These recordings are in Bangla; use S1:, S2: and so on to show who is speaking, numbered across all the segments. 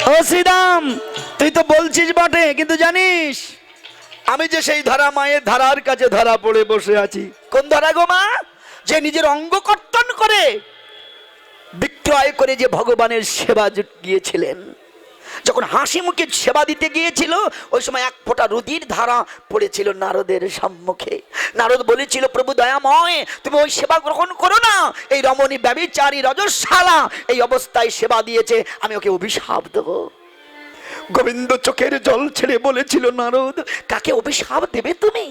S1: ও শ্রীরাম, তুই তো বলছিস বটে, কিন্তু জানিস আমি যে সেই ধরা মায়ের ধারার কাছে ধরা পড়ে বসে আছি। কোন ধরা গো মা? যে নিজের অঙ্গ কর্তন করে বিক্রয় করে যে ভগবানের সেবা গিয়েছিলেন, যখন হাসি মুখে সেবা দিতে গিয়েছিল ওই সময় এক ফোঁটা রুধির ধারা পড়েছিল নারদের সম্মুখে। নারদ বলেছিল, প্রভু দয়াময়, তুমি ওই সেবা গ্রহণ করো না, এই রমণী ব্যভিচারী রজস্বালা এই অবস্থায় সেবা দিয়েছে, আমি ওকে অভিশাপ দেবো। গোবিন্দ চোখের জল ছেড়ে বলেছিল, নারদ, কাকে অভিশাপ দেবে তুমি?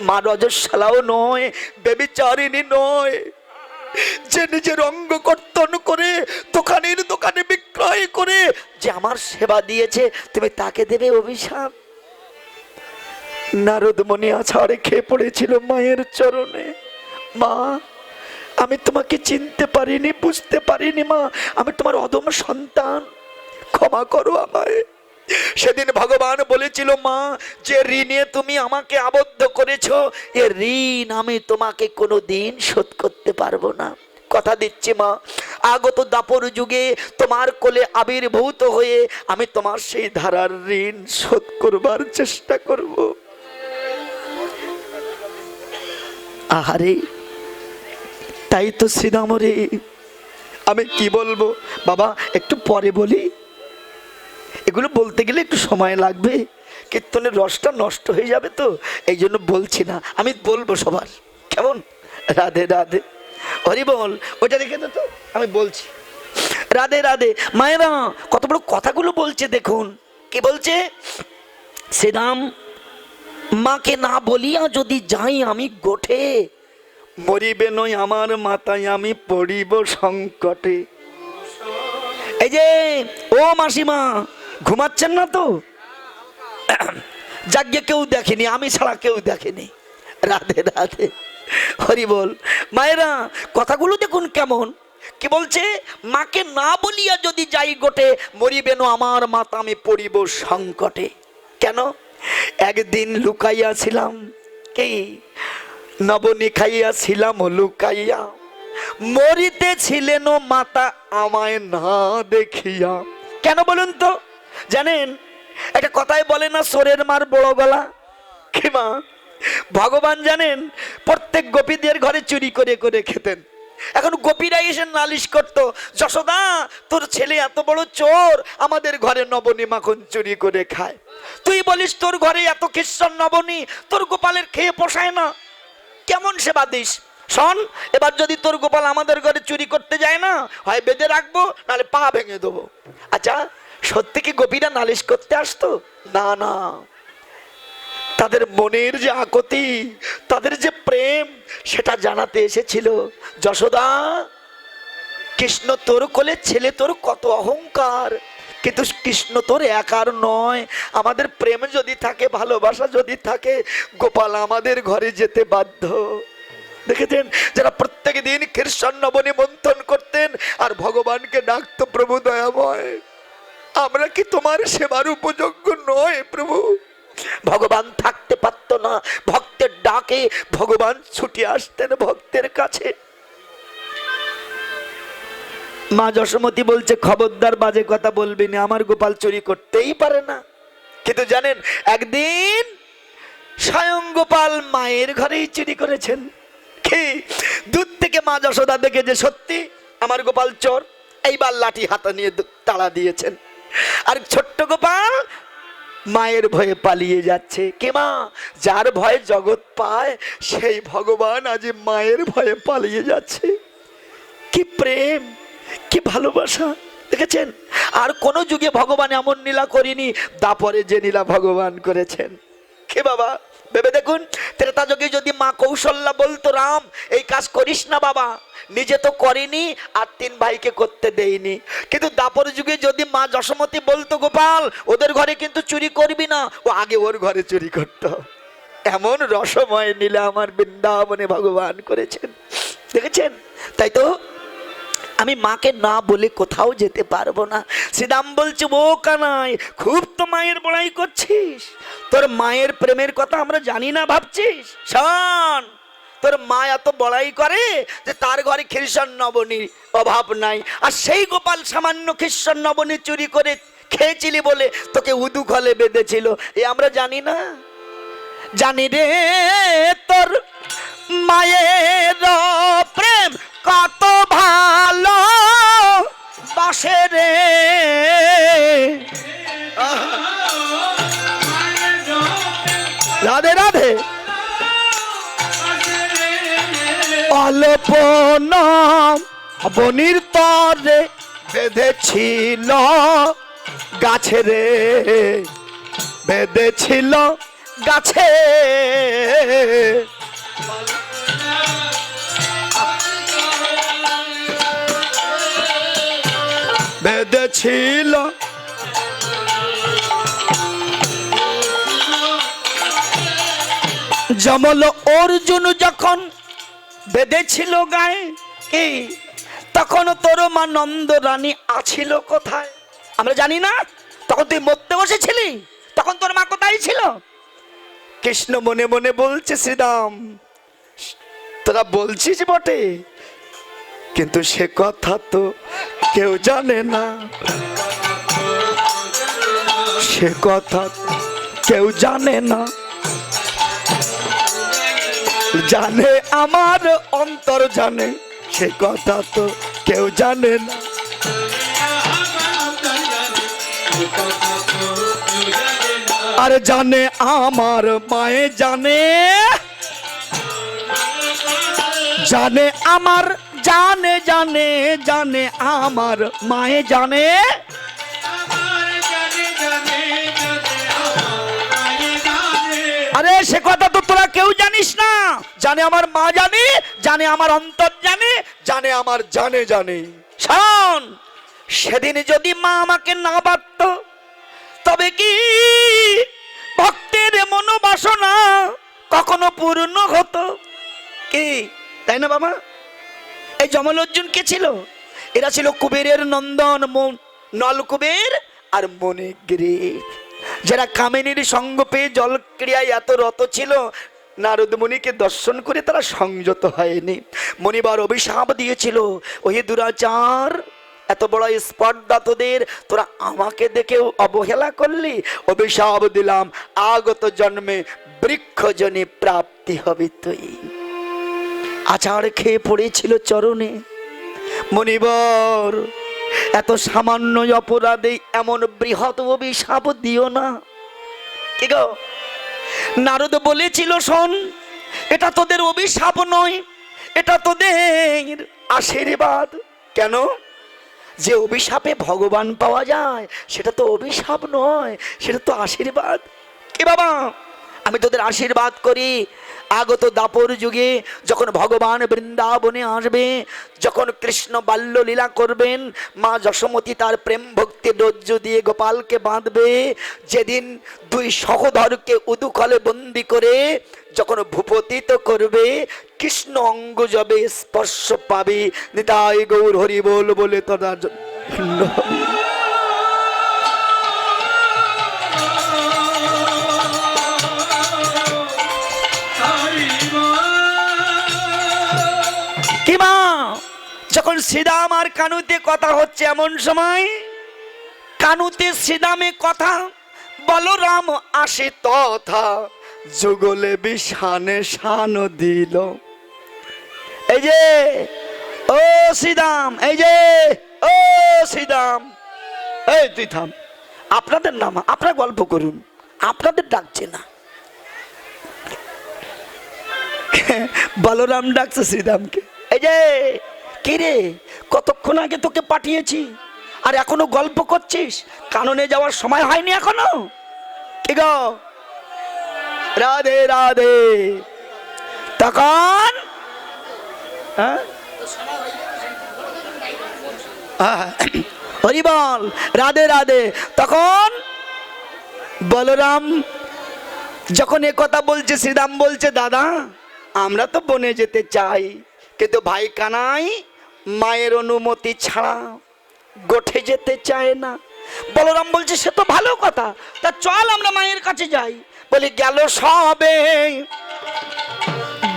S1: মা রজস্বালাও নয়, ব্যভিচারিণী নয়, যে নিজের অঙ্গ কর্তন করে দোকানের দোকানে বিক্রয় করে যে আমার সেবা দিয়েছে, তুমি তাকে দেবে অভিশাপ? নারদ মনে আছাড়ে খেয়ে পড়েছিল মায়ের চরণে। মা, আমি তোমাকে চিনতে পারিনি, বুঝতে পারিনি মা, আমি তোমার অদম সন্তান, ক্ষমা করো আমায়। সেদিন ভগবান বলেছিল, মা, যে ঋণে তুমি আমাকে আবদ্ধ করেছো, এ ঋণ আমি তোমাকে কোনো দিন শোধ করতে পারবো না। কথা দিচ্ছি মা, আগত দাপর যুগে তোমার কোলে আবির্ভূত হয়ে আমি তোমার সেই ধারার ঋণ শোধ করবার চেষ্টা করব। আহারে, তাই তো শ্রীরাম রে, আমি কি বলবো বাবা, একটু পরে বলি, এগুলো বলতে গেলে একটু সময় লাগবে, কীর্তনের রসটা নষ্ট হয়ে যাবে, তো এই জন্য বলছি না, আমি বলবো সবার। কেমন? রাধে রাধে, হরি বল, ওইটা দেখে তো আমি বলছি। রাধে রাধে। মায়েরা কত বড় কথাগুলো বলছে দেখুন, কি বলছে? শ্রীরাম, মাকে না বলিয়া যদি যাই আমি গোঠে, মরিবে নয় আমার মাথায় আমি পড়িব সংকটে। এই যে ও মাসিমা, ঘুমাচ্ছেন না তো? যাজ্ঞে কেউ দেখেনি, আমি ছাড়া কেউ দেখেনি। রাধে রাধে, হরি বল। মায়েরা কথাগুলো দেখুন কেমন, কি বলছে? মাকে না বলিয়া যদি যাই গোটে, মরিবেন আমার মাতা আমি পড়িব সংকটে। কেন? একদিন লুকাইয়াছিলাম, কি নবনী খাইয়াছিলাম লুকাইয়া, মরিতেছিলেন মাতা আমায় না দেখিয়া। কেন বলুন তো? জানেন, একটা কথাই বলে না, সোরের মার বড় গলা। কি মা, ভগবান জানেন প্রত্যেক গোপীদের ঘরে চুরি করে করে খেতেন। এখন গোপীরা এসে নালিশ করতো, যশোদা, তোর ছেলে এত বড় চোর, আমাদের ঘরে নবনী মাখন চুরি করে খায়। তুই বলিস তোর ঘরে এত খ্রিস্টান নবনী, তোর গোপালের খেয়ে পোষায় না, কেমন সেবা দিস? শোন, এবার যদি তোর গোপাল আমাদের ঘরে চুরি করতে যায় না, হয় বেঁধে রাখবো, নাহলে পা ভেঙে দেবো। আচ্ছা, সত্যি কি গোপীরা নালিশ করতে আসতো? না না, তাদের মনের যে আকুতি, তাদের যে প্রেম, সেটা জানাতে এসেছিল। যশোদা, কৃষ্ণ তোর কোলে ছেলে, তোর কত অহংকার, কিন্তু কৃষ্ণ তোর একার নয়, আমাদের প্রেম যদি থাকে, ভালোবাসা যদি থাকে, গোপাল আমাদের ঘরে যেতে বাধ্য। দেখেছেন, যারা প্রত্যেক দিন কৃষ্ণ নবনী মন্থন করতেন আর ভগবানকে ডাকতো, প্রভু দয়াময়, আমরা কি তোমার সেবার উপযোগ্য নয় প্রভু? ভগবান থাকতে পারত না, ভক্তের ডাকে ভগবান ছুটে আসতেন ভক্তের কাছে। মা যশোমতী বলছে, খবরদার বাজে কথা বলবি না, আমার গোপাল চুরি করতেই পারে না। কিন্তু জানেন, একদিন স্বয়ং গোপাল মায়ের ঘরেই চুরি করেছেন। কি দূর থেকে মা যশোদা দেখে যে সত্যি আমার গোপাল চোর, এইবার লাঠি হাতে নিয়ে তাড়া দিয়েছেন। আর ছোট্ট গোপাল মায়ের ভয়ে পালিয়ে যাচ্ছে। কে মা, যার ভয়ে জগৎ পায়, সেই ভগবান আজ মায়ের ভয়ে পালিয়ে যাচ্ছে। কি প্রেম, কি ভালোবাসা, দেখেছেন? আর কোন যুগে ভগবান এমন লীলা করেনি, দাপরে যে লীলা ভগবান করেছেন। কে বাবা, ভেবে দেখুন, ত্রেতা যুগে যদি মা কৌশল্যা বলতো, রাম এই কাজ করিস না বাবা, নিজে তো করেনি আর তিন ভাইকে করতে দেয়নি, কিন্তু দাপর যুগে যদি মা যশোমতী বলতো, গোপাল ওদের ঘরে কিন্তু চুরি করবি না, ও আগে ওর ঘরে চুরি করত। এমন রসময় লীলা আমার বৃন্দাবনে ভগবান করেছেন, দেখেছেন? তাই তো আমি মাকে না বলে কোথাও যেতে পারবো না। শ্রীরাম বলছে, ও কানাই, খুব তো মায়ের বড়াই করছিস, তোর মায়ের প্রেমের কথা আমরা জানি না ভাবছিস? শোন, তোর মা এত বড়াই করে যে তার ঘরে খ্রিস্টান নবনীর অভাব নাই, আর সেই গোপাল সামান্য খ্রিস্টান নবনী চুরি করে খেয়েছিলি বলে তোকে উদু খলে বেঁধেছিল, এ আমরা জানি না? জানি রে তোর মায়ের প্রেম কত ভালো বাসে রে, রাধে রাধে। অল্প বনির তরে বেঁধেছিল গাছে রে, বেঁধেছিল গাছে, বেঁধেছিল যমল অর্জুন যখন বেঁধেছিল গায়ে, কি তখন তোর মা নন্দ রানী আছিল কোথায়? আমরা জানি না। তখন তুই মরতে বসেছিলি, তখন তোর মা কোথায় ছিল? কৃষ্ণ মনে মনে বলছে, শ্রীরাম তোরা বলছিস বটে, কিন্তু সে কথা তো কেউ জানে না, সে কথা কেউ জানে না। জানে আমার অন্তর জানে, সে কথা তো কেউ জানে না। আর জানে আমার মায়ে জানে, জানে আমার, জানে জানে জানে আমার মায়ে জানে, আরে সে কথা তো তোরা কেউ জানিস না। জানে আমার মা জানে, জানে আমার অন্তর জানে, জানে আমার জানে জানে। শোন, সেদিন যদি মা আমাকে না বাঁধত তবে কি ভক্তের মনোবাসনা কখনো পূর্ণ হতো কি? তাই না বাবা? এই যমল অর্জুন কে ছিল? এরা ছিল কুবেরের নন্দন, নলকুবের আর মণিগ্রীব, যারা কামিনীর সঙ্গ পেয়ে জল ক্রিয়ায় এত রত ছিল, নারদ মুনিকে দর্শন করে তারা সংযত হয়নি। মনিবার অভিশাপ দিয়েছিল, ওহে দুরাচার, এত বড় স্পর্ধা তোদের, তোরা আমাকে দেখেও অবহেলা করলি, অভিশাপ দিলাম, আগত জন্মে বৃক্ষজনে প্রাপ্তি হবে তুই। আচার খেয়ে পড়েছিল চরণে। মনিবর, এত সামান্য অপরাধে এমন বৃহৎ অভিশাপ দিও না। কি গো? নারদ বলেছিল, শোন, এটা তোদের অভিশাপ নয়, এটা তোদের আশীর্বাদ। কেন? যে অভিশাপে ভগবান পাওয়া যায় সেটা তো অভিশাপ নয়, সেটা তো আশীর্বাদ। কি বাবা, আমি তোদের আশীর্বাদ করি, আগত দাপর যুগে যখন ভগবান বৃন্দাবনে আসবে, যখন কৃষ্ণ বাল্য লীলা করবেন, মা যশোমতী তার প্রেম ভক্তি রজ্জু দিয়ে গোপালকে বাঁধবে, যেদিন দুই সহোদরকে উদুকলে বন্দি করে যখন ভূপতিত করবে, কৃষ্ণ অঙ্গ যবে স্পর্শ পাবে, নিতাই গৌর হরি বল বলে তোরা কিমা। যখন শ্রীরাম আর কানুতে কথা হচ্ছে, এমন সময় কানুতে শ্রীরামে কথা, বলরাম আসে তথা যুগলে বিষানে শান দিল। এই যে ও শ্রীরাম, এই যে ও শ্রীরাম, এই তুই থাম, আপনাদের নাম, আপনারা গল্প করুন, আপনাদের ডাকছে না। বলরাম ডাকছে শ্রীরামকে, এই যে কি রে, কতক্ষণ আগে তোকে পাঠিয়েছি আর এখনো গল্প করছিস, কাননে যাওয়ার সময় হয়নি এখনো? কি গো? রাধে রাধে। তখন হরি বল, রাধে রাধে। তখন বলরাম যখন এ কথা বলছে, শ্রীরাম বলছে, দাদা আমরা তো বনে যেতে চাই, কিন্তু ভাই কানাই মায়ের অনুমতি ছাড়া গোঠে যেতে চায় না। বলরাম বলছে, সে তো ভালো কথা, তা চল আমরা মায়ের কাছে যাই। বলি, গেল সবে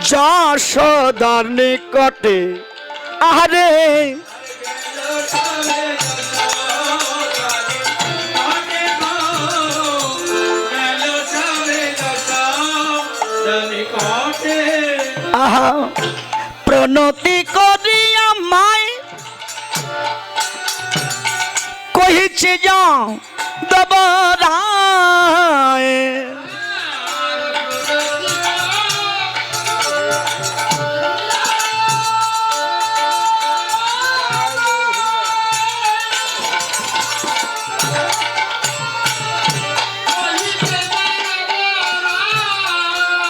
S1: যশোদার নিকটে, আরে আহা প্রণতি করিয়া মায় কহিছে যাও দবরায়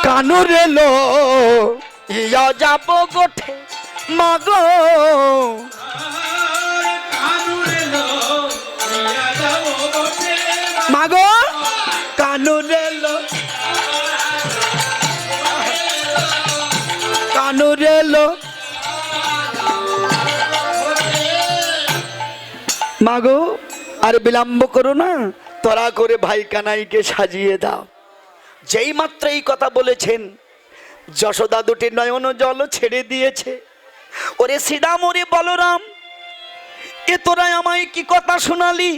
S1: কানুরে লো ইয়া যাব গোঠে মাগো মাগো কানুরে লো কানুরে লো মাগো আর বিলম্ব করো না, তরা করে ভাই কানাইকে সাজিয়ে দাও। যেই মাত্র এই কথা বলেছেন যশোদা দুটি নয়ন জল ছেড়ে দিয়েছে। ওরে শ্রীরাম ওরে বলরাম, এ তোরা আমায় কি কথা শোনালি?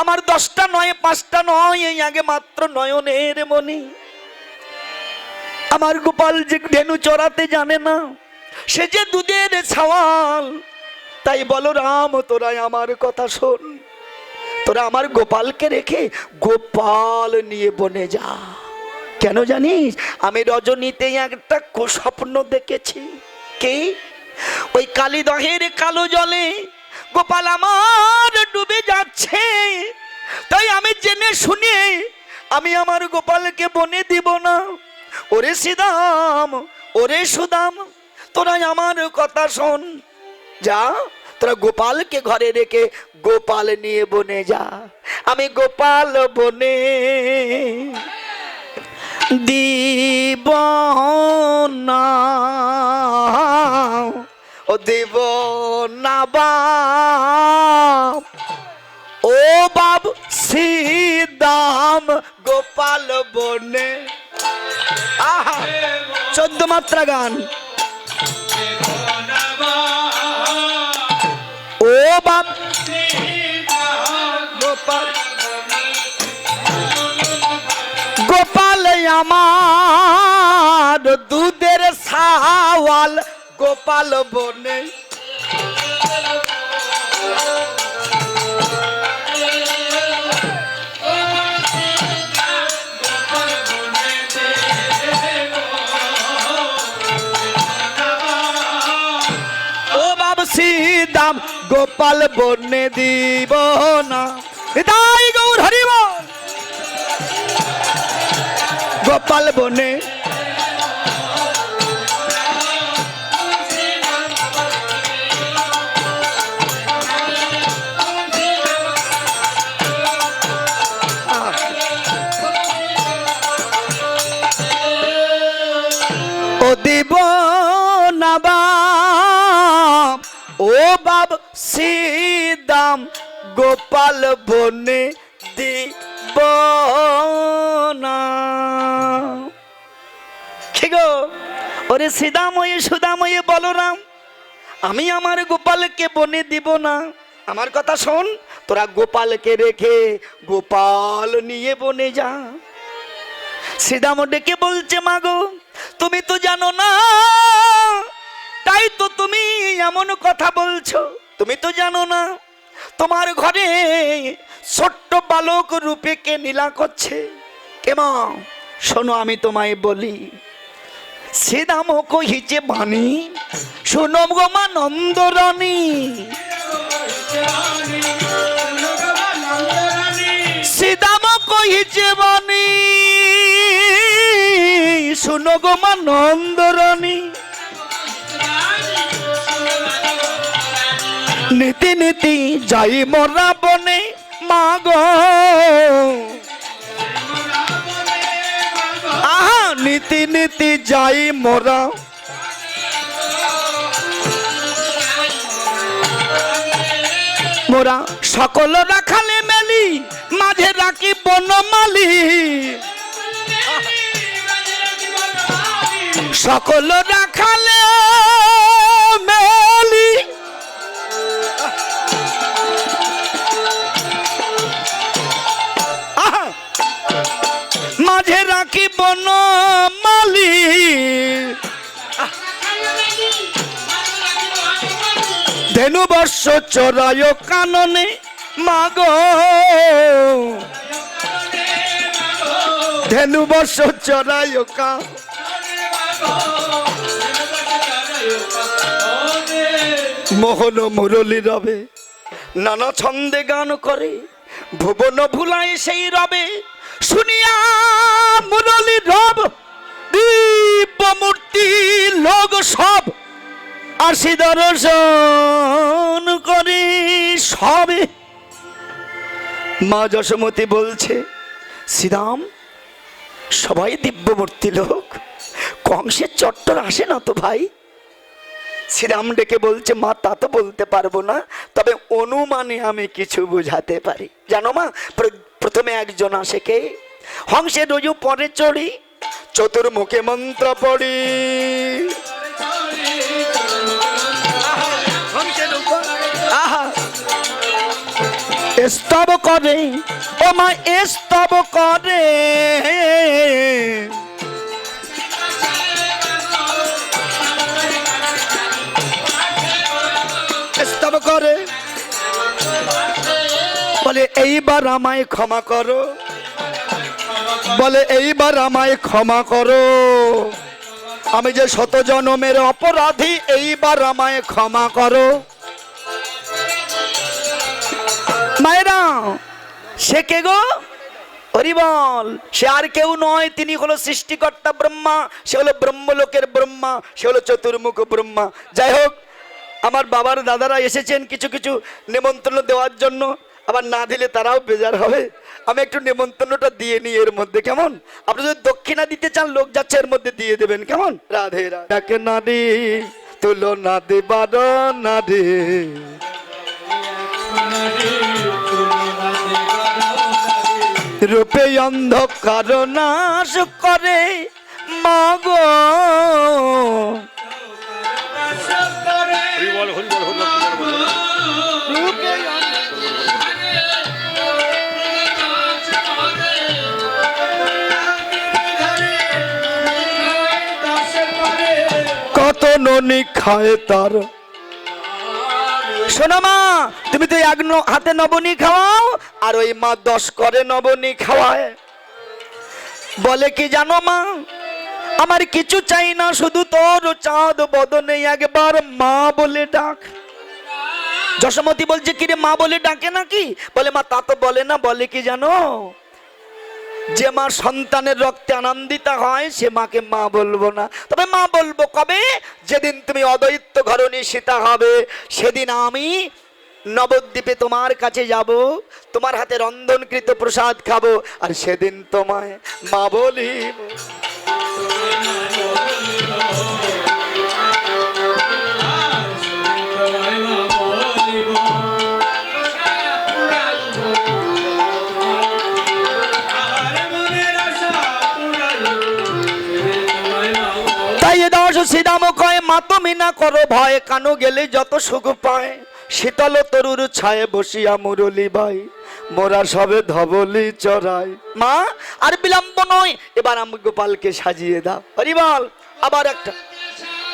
S1: আমার 10টা নয় 5টা নয়, এই আগে মাত্র নয়নের মনি। আমার গোপাল যে ধেনু চড়াতে জানে না, সে যে দুধের ছাওয়াল। তাই বলরাম তোরা আমার কথা শোন, তোরা আমার গোপালকে রেখে গোপাল নিয়ে বনে যা। কেন জানিস? আমি রজনীতে একটা কুস্বপ্ন দেখেছি। কি? ওই কালীদহের কালো জলে গোপাল আমার ডুবে যাচ্ছে। তাই আমি জেনে শুনে আমি আমার গোপালকে বনে দিব না। ওরে শ্রীদাম ওরে সুদাম, তোরা আমার কথা শোন, যা তোরা গোপালকে ঘরে রেখে গোপাল নিয়ে বনে যা। আমি গোপাল বনে দিব না, ও দিব না বাপ, ও বাপ শ্রীদাম গোপাল বনে। আহা 14 মাত্রা গান। ও বাপ গোপাল গোপাল আমার দুধের ছাওয়াল গোপাল বনে। ও বাবা শ্রীদাম গোপাল বনে দিব না। তাই গৌর হরিব গোপাল বনে। ও দিব না বাপ, ও বাপ শ্রীদাম গোপাল বনে দিব না। ওরে শ্রীদাময়ে সুদাময়ে বলরাম, আমি আমার গোপালকে বনে দিব না। আমার কথা শোন, তোরা গোপালকে রেখে গোপাল নিয়ে বনে যা। শ্রীদাম ডেকে বলছে, মাগো তুমি তো জানো না, তাই তো তুমি এমন কথা বলছো। তুমি তো জানো না তোমার ঘরে ছোট্ট বালক রূপে কে নীলা করছে। কেমন? শোনো আমি তোমায় বলি। শ্রীদাম কহিছে বাণী, শোনো গো মা নন্দরানী। শ্রীদাম কহিছে বাণী, শোনো গো মা নন্দরানী। নীতি নীতি যাই মোরা বনে মাগো, আহা নীতি নীতি যাই মোরা। মোরা সকল রাখালে মেলি, মাঝে রাখি বনমালী। সকল রাখালে মেলি, মাঝে রাখি বনমালী। ধেনু বর্ষ চড়ায় কাননে মাগো, ধেনু বর্ষ চড়ায় মোহন মুরলী রবে, নানা ছন্দে গান করে ভুবন ভুলায় সেই রবে। শুনিয়া মুরলী রব দিব্য মূর্তি লোক সব আসি দর্শন করে সবে। মা যশোমতী বলছে, শ্রীরাম সবাই দিব্যমূর্তি লোক, কংসের চট্টর আসে না তো ভাই। শ্রীরাম ডেকে বলছে, মা তা তো বলতে পারবো না, তবে অনুমানে আমি কিছু বুঝাতে পারি। জানো মা, প্রথমে একজন আসে কে? হংসে রজু পরে চড়ি, চতুর্মুখে মন্ত্র পড়ি, স্তব করে, ও মা স্তব করে, স্তব করে, বলে এইবার আমায় ক্ষমা করো, বলে এইবার আমায় ক্ষমা করো, আমি যে শত জনমের অপরাধী, এইবার আমায় ক্ষমা করো। মায়েরা, সে কে গো? হরি বল। সে আর কেউ নয়, তিনি হলো সৃষ্টিকর্তা ব্রহ্মা, সে হলো ব্রহ্মলোকের ব্রহ্মা, সে হলো চতুর্মুখ ব্রহ্মা। যাই হোক, আমার বাবার দাদারা এসেছেন কিছু কিছু নেমন্ত্রণ দেওয়ার জন্য, আবার না দিলে তারাও বেজার হবে। আমি একটু নেমন্ত্রণটা দিয়ে নিই এর মধ্যে, কেমন? আপনি যদি দক্ষিণা দিতে চান, লোক যাচ্ছে এর মধ্যে দিয়ে দেবেন, কেমন? রাধে রাধে নারী তুলো না দেবার নারী, রূপে অন্ধকার নাশ করে মাগো, কত ননি খায় তার। শোনো মা, তুমি তো এক হাতে নবনী খাওয়াও, আর ওই মা 10 করে নবনী খাওয়ায়। বলে কি জানো মা, আমার কিছু চাই না, শুধু তোর চাঁদ বদনে একবার মা বলে ডাক। যশোমতী বলছে, কি রে মা বলে ডাকে নাকি? বলে মা তা তো বলে না, বলে কি জানো, যে মা সন্তানের রক্তে আনন্দিতা হয় সে মাকে মা বলবো না, তবে মা বলবো কবে? যেদিন তুমি অদ্বৈত ঘরণী সীতা হবে, সেদিন আমি নবদ্বীপে তোমার কাছে যাব, তোমার হাতে রন্ধনকৃত প্রসাদ খাবো, আর সেদিন তোমায় মা বলিব। শ্রীরাম কয়, মা তুমি না করো ভয়, কানো গেলে যত সুখ পায়, শীতল তরুর ছায়ে বসিয়া মুরলী ভাই, মোরা সবে ধবলি চড়াই। মা আর বিলম্ব নয়, এবার আমি গোপালকে সাজিয়ে দাও। হরিবল। আবার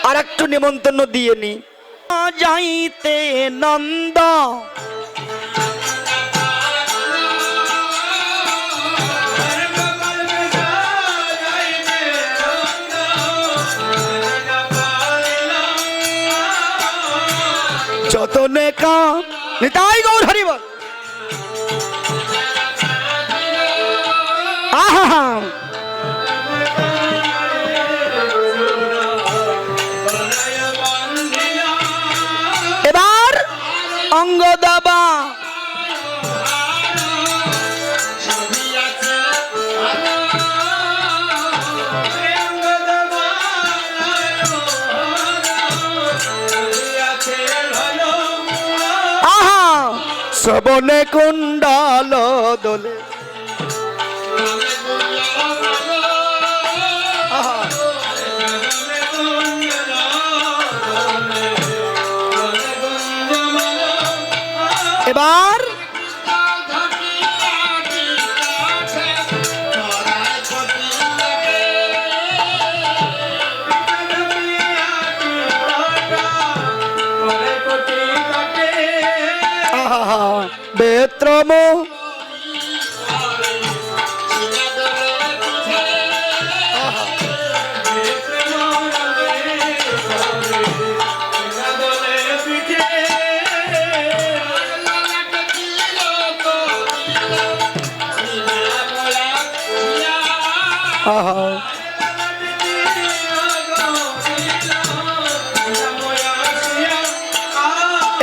S1: আর একটু নিমন্ত্রণ দিয়ে নি। যাইতে নন্দ যতনে কাম নিতাই গৌর হরিবল। আহা, এবার অঙ্গ দাবা। শ্রবণে কুণ্ডল দোলে, এবার বেত্রম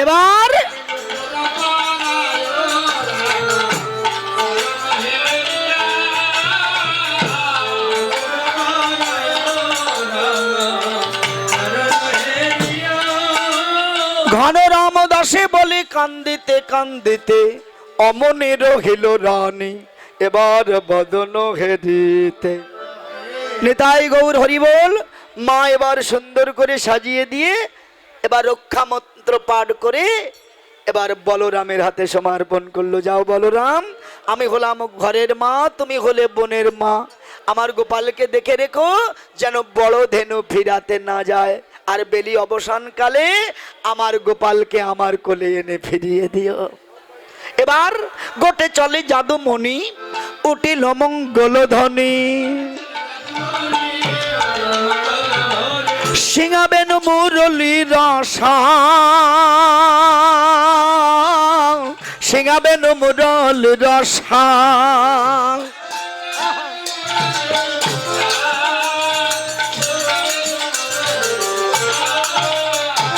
S1: এবার ঘন রামদাসে বলে কান্দিতে কান্দিতে অমনে রহিল রানী এবার বদন হেরিতে। নিতাই গৌর হরি বল। মা এবার সুন্দর করে সাজিয়ে দিয়ে এবার রক্ষা মন্ত্র পাঠ করে এবার বলরামের হাতে সমর্পণ করলো। যাও বলরাম, আমি হলাম ঘরের মা, তুমি হলে বোনের মা। আমার গোপালকে দেখে রেখো যেন বড় ধেনু ফিরাতে না যায়, আর বেলি অবসানকালে আমার গোপালকে আমার কোলে এনে ফিরিয়ে দিও। এবার গোটে চলে জাদুমণি, উঠিল মঙ্গল ধ্বনি। সিংহাবেন মুরলী রসা, সিংহাবেন মুরলী রসা।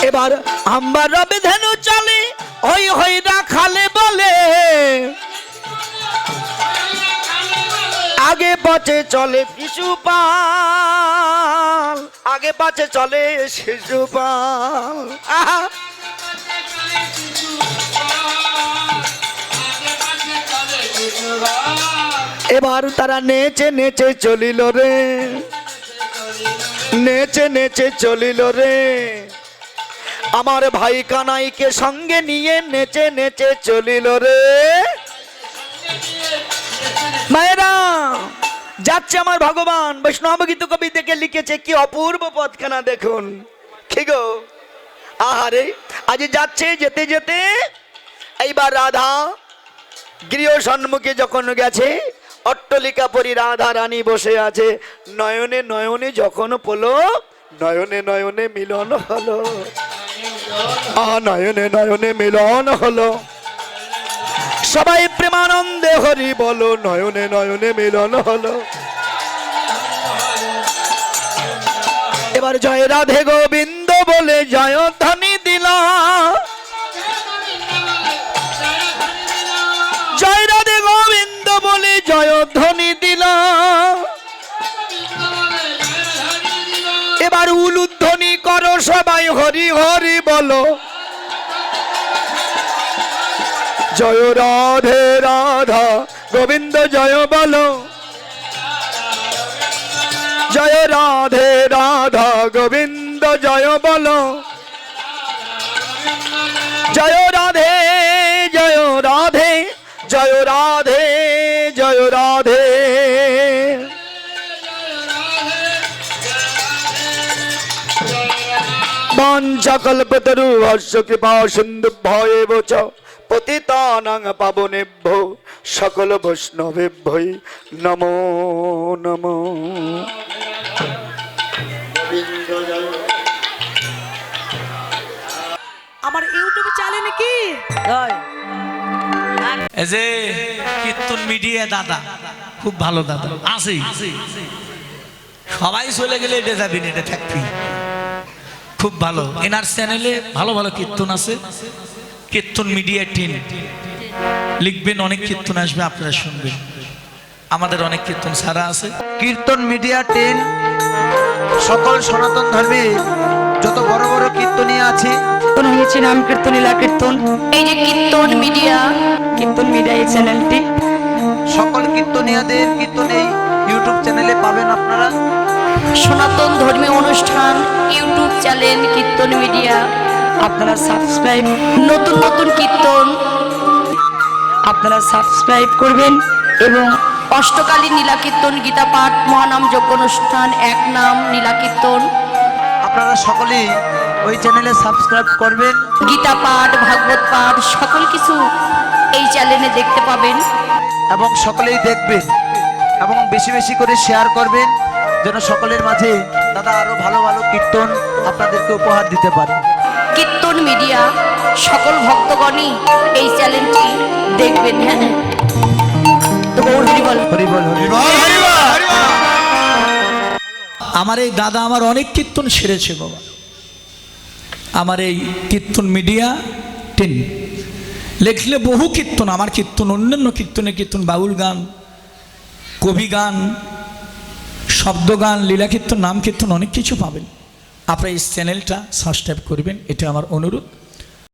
S1: এবার আমার রবি ধেনু চলে হই হই রাখালে বলে, আগে পাছে চলে শিশুপাল, আগে পাছে চলে শিশুপাল। এবার তারা নেচে নেচে চলিল রে, নেচে নেচে চলিল রে। আমার ভাই কানাইকে সঙ্গে নিয়ে নেচে নেচে চলিল রে। মায়েরা যাচ্ছে আমার ভগবান। বৈষ্ণব গীত কবি দেখে লিখেছে কি অপূর্ব পথখানা দেখুন। কি গো, আহারে আজ যাচ্ছে যেতে যেতে এইবার রাধা গৃহ সম্মুখে যখন গেছে, অট্টলিকা পরি রাধা রানী বসে আছে। নয়নে নয়নে যখন পলো, নয়নে নয়নে মিলন হলো। নয়নে নয়নে মিলন হলো। সবাই প্রেমানন্দে হরি বলো, নয়নে নয়নে মিলন হলো। এবার জয় রাধে গোবিন্দ বলে জয় ধ্বনি দিল, জয় রাধে গোবিন্দ বলে জয় ধ্বনি দিল। এবার উলুধ্বনি করো সবাই, হরি হরি বলো। জয় রাধে রাধা গোবিন্দ জয় বলো, জয় রাধে রাধা গোবিন্দ জয় বলো। জয় রাধে জয় রাধে জয় রাধে জয় রাধে। বাঞ্ছাকল্পতরুভ্যশ্চ কৃপা সিন্ধুভ্যেব চ পতিতানাং পাবনেভ্যো সকল বৈষ্ণবেভ্যো নমো নমো।
S2: আমার ইউটিউবে চ্যানেল নাকি
S3: এই যে কীর্তন মিডিয়া দাদা খুব ভালো দাদা আছে, সবাই চলে গেলে এটা যাবি না, এটা থাকবি। খুব ভালো, এনার চ্যানেলে ভালো ভালো কীর্তন আছে। কীর্তন মিডিয়া টিম লিখবেন, অনেক কীর্তন আসবে, আপনারা শুনবেন। আমাদের অনেক কীর্তন ছাড়া আছে।
S4: কীর্তন মিডিয়া টিম সকল সনাতন ধর্মে যত বড় বড় কীর্তনী আছে
S2: হয়েছে নাম কীর্তন লীলা কীর্তন। এই যে কীর্তন মিডিয়া এই চ্যানেলটি
S4: সকল কীর্তনীয়াদের কীর্তন এই ইউটিউব চ্যানেলে পাবেন আপনারা।
S2: সনাতন ধর্মীয় অনুষ্ঠান ইউটিউব চ্যানেল কীর্তন মিডিয়া, আপনারা সাবস্ক্রাইব, নতুন নতুন কীর্তন আপনারা সাবস্ক্রাইব করবেন। এবং অষ্টকালী নীলা কীর্তন, গীতা পাঠ, মহানাম যজ্ঞ অনুষ্ঠান, এক নাম নীলা কীর্তন
S4: আপনারা সকলেই ওই চ্যানেলে সাবস্ক্রাইব করবেন।
S2: গীতা পাঠ, ভাগবত পাঠ সকল কিছু এই চ্যানেলে দেখতে পাবেন।
S4: এবং সকলেই দেখবেন এবং বেশি বেশি করে শেয়ার করবেন, যেন সকলের মাঝে দাদা আরো ভালো ভালো কীর্তন আপনাদেরকে উপহার দিতে পারে।
S2: কীর্তন মিডিয়া সকল ভক্তগণই এই চ্যানেলটি দেখবেন। হ্যাঁ, তো গৌর হরি বল।
S4: হরি বল, হরি বল।
S3: আমার এই দাদা আমার অনেক কীর্তন সেরেছে বাবা। আমার এই কীর্তন মিডিয়া 10 লেখলে বহু কীর্তন, আমার কীর্তন, অন্যান্য কীর্তনের কীর্তন, বাউল গান, কবি গান, শব্দ গান, লীলা কীর্তন, নাম কীর্তন, অনেক কিছু পাবেন। আপনারা এই চ্যানেলটা সাবস্ক্রাইব করবেন, এটা আমার অনুরোধ।